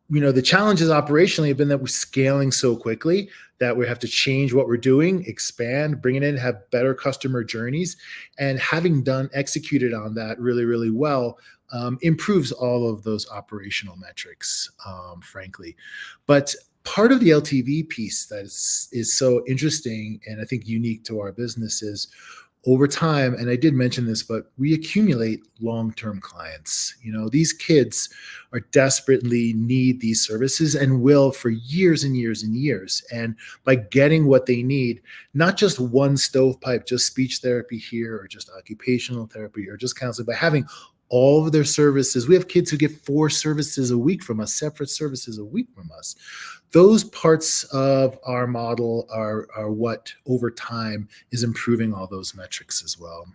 the challenges operationally have been that we're scaling so quickly that we have to change what we're doing, expand, bring it in, have better customer journeys, and having executed on that really, really well, improves all of those operational metrics, frankly. But part of the LTV piece that is so interesting and I think unique to our business is over time, and I did mention this, but we accumulate long-term clients. These kids are desperately need these services and will for years and years and years. And by getting what they need, not just one stovepipe, just speech therapy here, or just occupational therapy, or just counseling, by having all of their services. We have kids who get 4 services a week from us, separate services a week from us. Those parts of our model are what over time is improving all those metrics as well.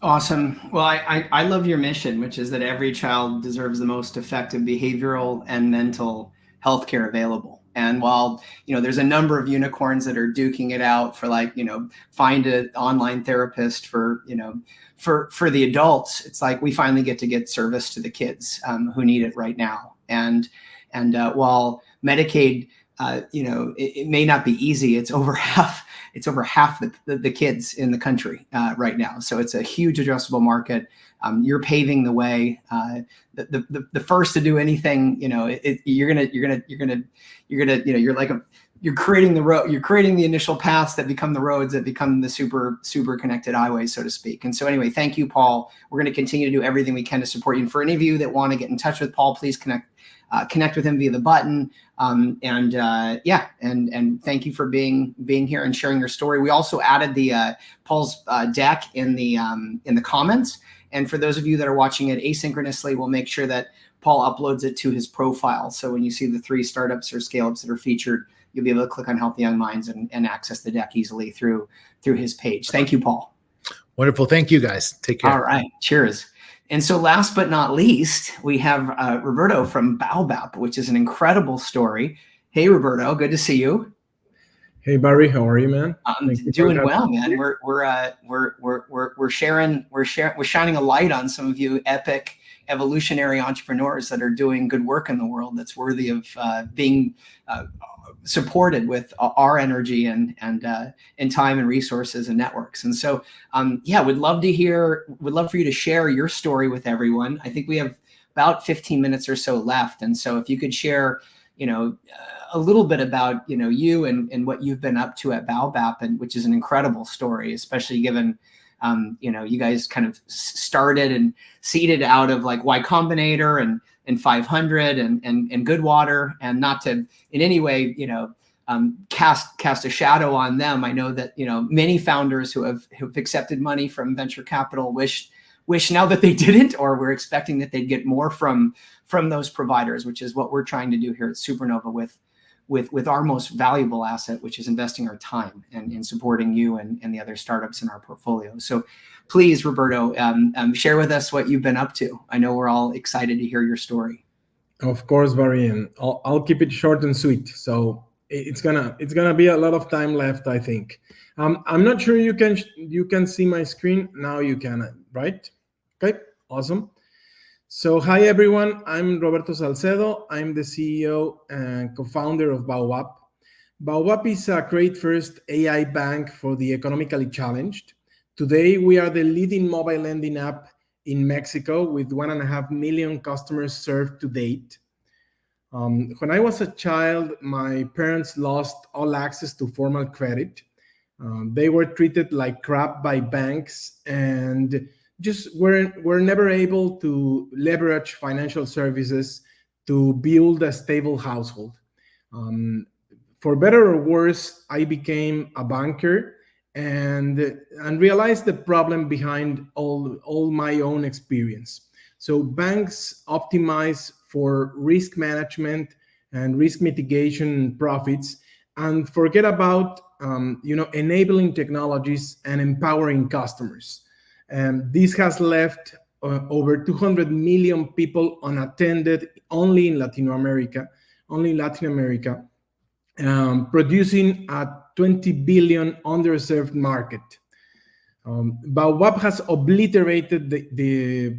Awesome. Well, I love your mission, which is that every child deserves the most effective behavioral and mental health care available. And while, there's a number of unicorns that are duking it out for find an online therapist for the adults, it's like we finally get service to the kids who need it right now. And while Medicaid, it may not be easy, it's over half the kids in the country right now. So it's a huge addressable market. You're paving the way. The first to do anything, you're creating the road. You're creating the initial paths that become the roads that become the super connected highways, so to speak. And so anyway, thank you, Paul. We're going to continue to do everything we can to support you. And for any of you that want to get in touch with Paul, please connect with him via the button. And thank you for being here and sharing your story. We also added the Paul's deck in the comments. And for those of you that are watching it asynchronously, we'll make sure that Paul uploads it to his profile. So when you see the 3 startups or scale-ups that are featured, you'll be able to click on Healthy Young Minds and access the deck easily through his page. Thank you, Paul. Wonderful. Thank you, guys. Take care. All right. Cheers. And so last but not least, we have Roberto from Baobab, which is an incredible story. Hey, Roberto, good to see you. Hey Barry, how are you, man? I'm doing well, man. We're shining a light on some of you epic evolutionary entrepreneurs that are doing good work in the world that's worthy of being supported with our energy and time and resources and networks. And so, would love for you to share your story with everyone. I think we have about 15 minutes or so left. And so if you could share, a little bit about, you and what you've been up to at Baobab, and which is an incredible story, especially given, you guys kind of started and seeded out of like Y Combinator and 500 and Goodwater, and not to in any way, cast a shadow on them. I know that, many founders who've accepted money from venture capital wish now that they didn't, or we're expecting that they'd get more from those providers, which is what we're trying to do here at Supernova with our most valuable asset, which is investing our time and in supporting you and the other startups in our portfolio. So please, Roberto, share with us what you've been up to. I know we're all excited to hear your story. Of course, Barry, and I'll keep it short and sweet. So it's gonna be a lot of time left, I think. I'm not sure you can see my screen now. You can, right? Okay, awesome. So hi everyone, I'm Roberto Salcedo. I'm the CEO and co-founder of Baobab. Baobab is a credit-first AI bank for the economically challenged. Today, we are the leading mobile lending app in Mexico with 1.5 million customers served to date. When I was a child, my parents lost all access to formal credit. They were treated like crap by banks and just were never able to leverage financial services to build a stable household. For better or worse, I became a banker and realized the problem behind all my own experience. So banks optimize for risk management and risk mitigation and profits, and forget about enabling technologies and empowering customers. And this has left over 200 million people unattended only in Latin America, producing a 20 billion underserved market. Baobab has obliterated the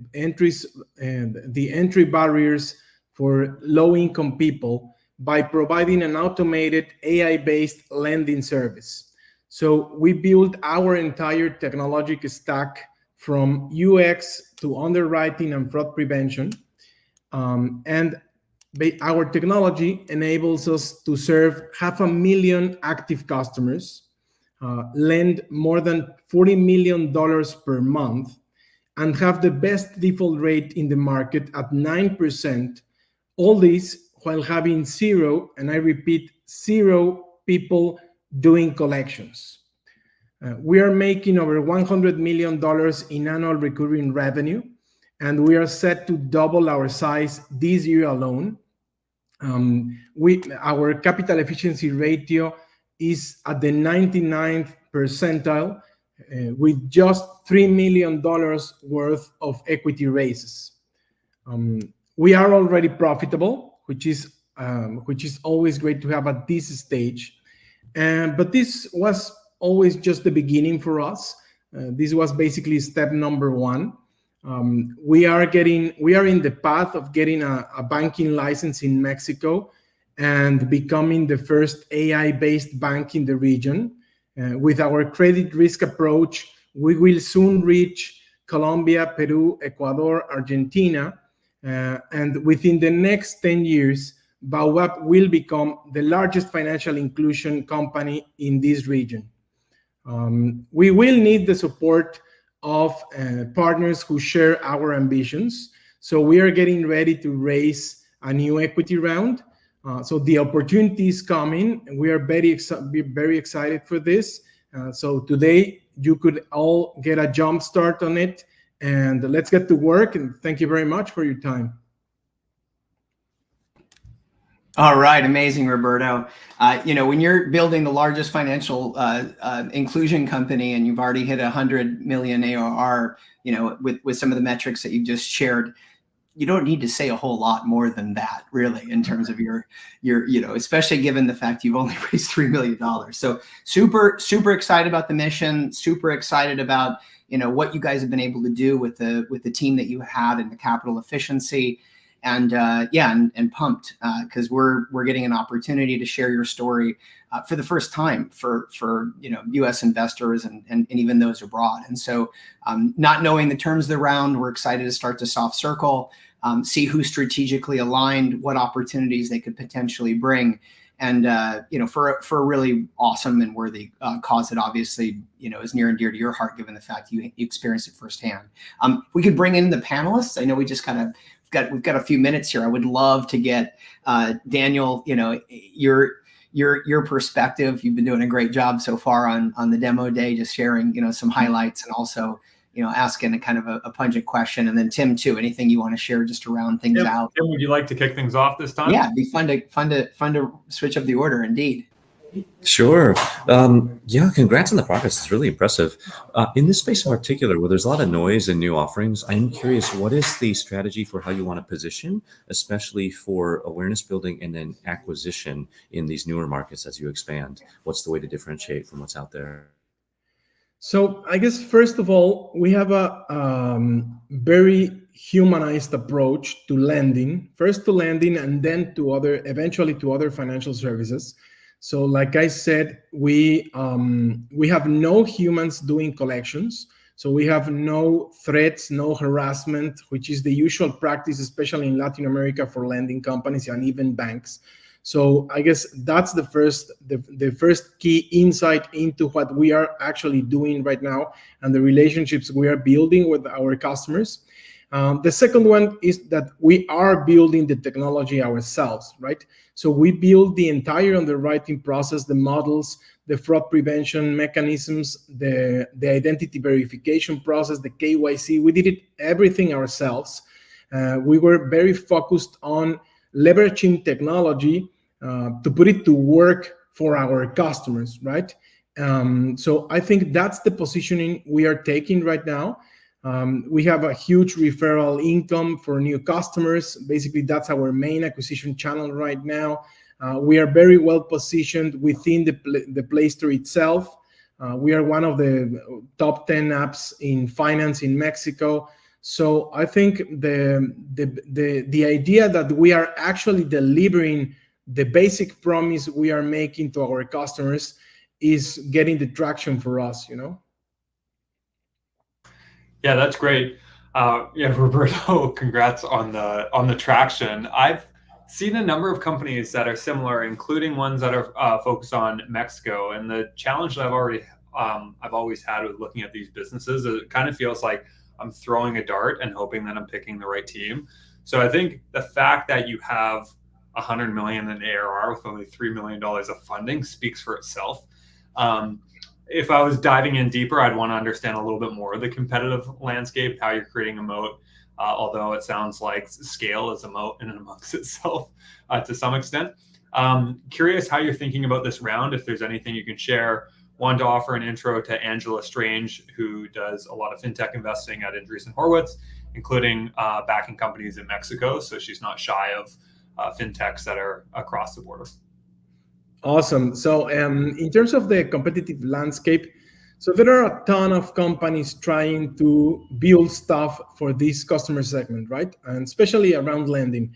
entry barriers for low-income people by providing an automated AI-based lending service. So we built our entire technological stack from UX to underwriting and fraud prevention. And our technology enables us to serve 500,000 active customers, lend more than $40 million per month, and have the best default rate in the market at 9%. All this while having zero, and I repeat, zero people doing collections. We are making over $100 million in annual recurring revenue, and we are set to double our size this year alone. Our capital efficiency ratio is at the 99th percentile, with just $3 million worth of equity raises. We are already profitable, which is always great to have at this stage. But this was always just the beginning for us. This was basically step number one. We are in the path of getting a banking license in Mexico and becoming the first AI-based bank in the region. With our credit risk approach, we will soon reach Colombia, Peru, Ecuador, Argentina, and within the next 10 years, Baobab will become the largest financial inclusion company in this region. We will need the support of partners who share our ambitions. So we are getting ready to raise a new equity round. So the opportunity is coming, and we are very excited for this. So today you could all get a jump start on it, and let's get to work. And thank you very much for your time. All right, amazing, Roberto. When you're building the largest financial inclusion company and you've already hit 100 million ARR, with some of the metrics that you've just shared, you don't need to say a whole lot more than that, really, in terms of your, especially given the fact you've only raised $3 million. So super, super excited about the mission, super excited about, what you guys have been able to do with the team that you had and the capital efficiency. And and pumped because we're getting an opportunity to share your story for the first time for U.S. investors and even those abroad. And so, not knowing the terms of the round, we're excited to start to soft circle, see who's strategically aligned, what opportunities they could potentially bring, and for a really awesome and worthy cause that obviously is near and dear to your heart, given the fact you experienced it firsthand. If we could bring in the panelists. I know we just kind of. We've got a few minutes here. I would love to get Daniel, your perspective. You've been doing a great job so far on the demo day, just sharing some highlights and also asking a kind of a pungent question. And then Tim too. Anything you want to share just to round things out? Tim, would you like to kick things off this time? Yeah, it'd be fun to switch up the order. Indeed. Sure. Congrats on the progress. It's really impressive. In this space in particular, where there's a lot of noise and new offerings, I'm curious, what is the strategy for how you want to position, especially for awareness building and then acquisition in these newer markets as you expand? What's the way to differentiate from what's out there? So I guess, first of all, we have a very humanized approach to lending, first to lending and then eventually to other financial services. So like I said, we have no humans doing collections. So we have no threats, no harassment, which is the usual practice, especially in Latin America for lending companies and even banks. So I guess that's the first key insight into what we are actually doing right now and the relationships we are building with our customers. The second one is that we are building the technology ourselves, right? So we build the entire underwriting process, the models, the fraud prevention mechanisms, the identity verification process, the KYC. We did everything ourselves. We were very focused on leveraging technology to put it to work for our customers, right? So I think that's the positioning we are taking right now. We have a huge referral income for new customers. Basically, that's our main acquisition channel right now. We are very well positioned within the Play Store itself. We are one of the top 10 apps in finance in Mexico. So I think the idea that we are actually delivering the basic promise we are making to our customers is getting the traction for us, Yeah, that's great. Roberto, congrats on the traction. I've seen a number of companies that are similar, including ones that are focused on Mexico. And the challenge that I've always had with looking at these businesses is it kind of feels like I'm throwing a dart and hoping that I'm picking the right team. So I think the fact that you have 100 million in ARR with only $3 million of funding speaks for itself. If I was diving in deeper, I'd want to understand a little bit more of the competitive landscape, how you're creating a moat, although it sounds like scale is a moat in and amongst itself to some extent. Curious how you're thinking about this round, if there's anything you can share. Wanted to offer an intro to Angela Strange, who does a lot of fintech investing at Andreessen Horowitz, including backing companies in Mexico. So she's not shy of fintechs that are across the border. Awesome. So in terms of the competitive landscape, so there are a ton of companies trying to build stuff for this customer segment, right? And especially around lending.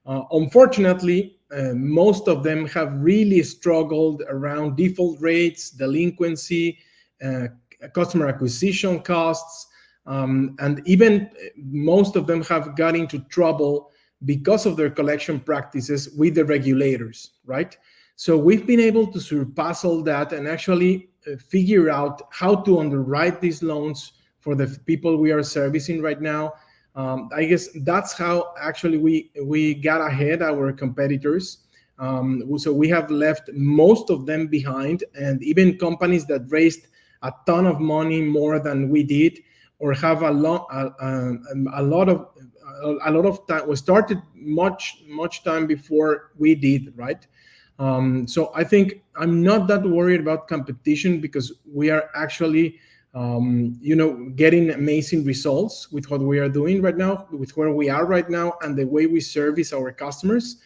Unfortunately, most of them have really struggled around default rates, delinquency, customer acquisition costs, and even most of them have got into trouble because of their collection practices with the regulators, right? So we've been able to surpass all that and actually figure out how to underwrite these loans for the people we are servicing right now. I guess that's how actually we got ahead our competitors. So we have left most of them behind, and even companies that raised a ton of money more than we did, or have a lot of a lot of time. We started much time before we did, right? So I think I'm not that worried about competition because we are actually, getting amazing results with what we are doing right now, with where we are right now, and the way we service our customers.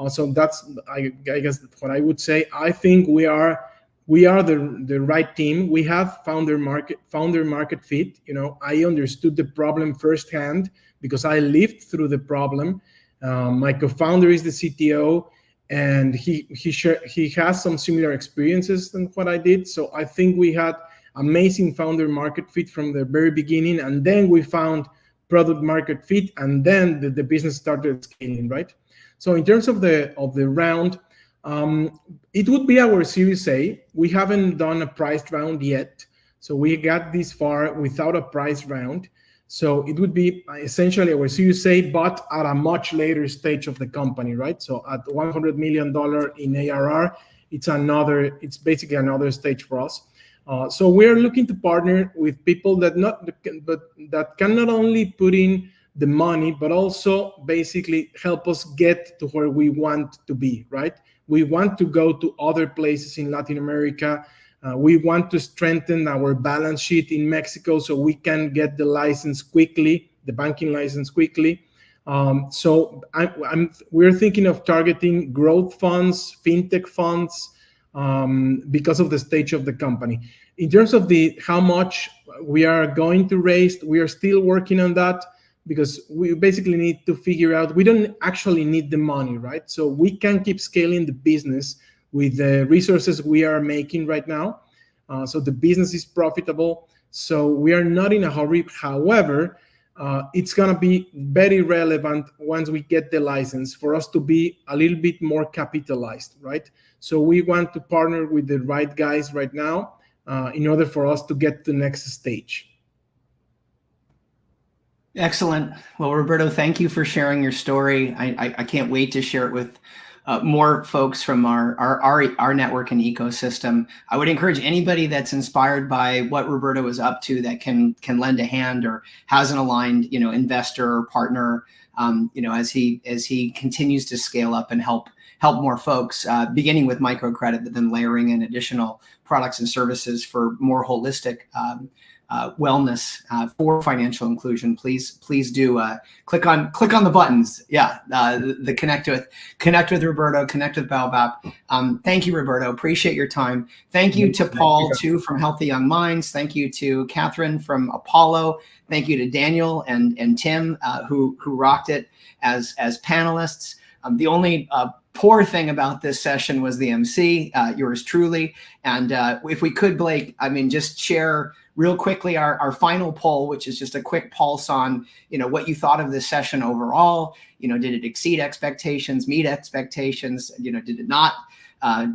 So that's, I guess, what I would say. I think we are the right team. We have founder market fit. I understood the problem firsthand because I lived through the problem. My co-founder is the CTO, and he has some similar experiences than what I did. So I think we had amazing founder market fit from the very beginning, and then we found product market fit, and then the business started scaling, right? So in terms of the round, it would be our Series A. We haven't done a priced round yet, so we got this far without a price round. So it would be essentially our Series A, but at a much later stage of the company, right? So at $100 million in ARR, it's basically another stage for us. So we're looking to partner with people that can not only put in the money, but also basically help us get to where we want to be, right? We want to go to other places in Latin America. We want to strengthen our balance sheet in Mexico so we can get the license quickly, the banking license quickly. So we're thinking of targeting growth funds, fintech funds, because of the stage of the company. In terms of how much we are going to raise, we are still working on that because we basically need to figure out, we don't actually need the money, right? So we can keep scaling the business with the resources we are making right now. So the business is profitable. So we are not in a hurry. However, it's going to be very relevant once we get the license for us to be a little bit more capitalized, right? So we want to partner with the right guys right now in order for us to get to the next stage. Excellent. Well, Roberto, thank you for sharing your story. I can't wait to share it with more folks from our network and ecosystem. I would encourage anybody that's inspired by what Roberto is up to that can lend a hand or has an aligned, investor or partner, as he continues to scale up and help more folks, beginning with microcredit, but then layering in additional products and services for more holistic wellness for financial inclusion. Please do click on the buttons. Yeah, the connect with Roberto, connect with Baobab. Thank you, Roberto. Appreciate your time. Thank you to Paul too from Healthy Young Minds. Thank you to Catherine from Apollo. Thank you to Daniel and Tim who rocked it as panelists. The only poor thing about this session was the MC, yours truly. And if we could, Blake, just share real quickly our final poll, which is just a quick pulse on, what you thought of this session overall. Did it exceed expectations, meet expectations? Did it not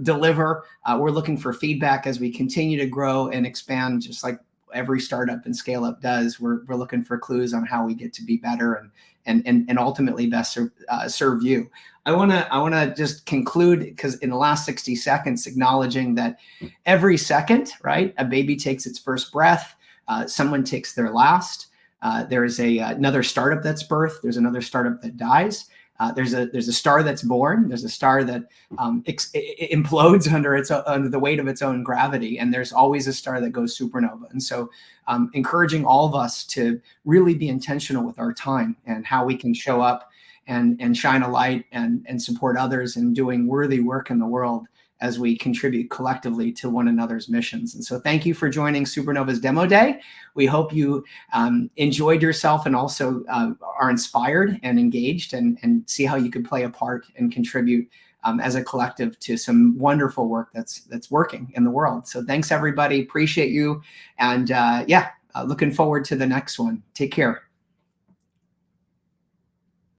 deliver? We're looking for feedback as we continue to grow and expand, just like every startup and scale up does. We're looking for clues on how we get to be better and ultimately best serve you. I want to just conclude, because in the last 60 seconds, acknowledging that every second, right, a baby takes its first breath, someone takes their last. There is another startup that's birthed. There's another startup that dies. There's a star that's born. There's a star that implodes under the weight of its own gravity, and there's always a star that goes supernova. And so, encouraging all of us to really be intentional with our time and how we can show up and shine a light and support others in doing worthy work in the world as we contribute collectively to one another's missions. And so thank you for joining Supernova's Demo Day. We hope you enjoyed yourself and also are inspired and engaged and see how you could play a part and contribute as a collective to some wonderful work that's working in the world. So thanks, everybody. Appreciate you. And looking forward to the next one. Take care.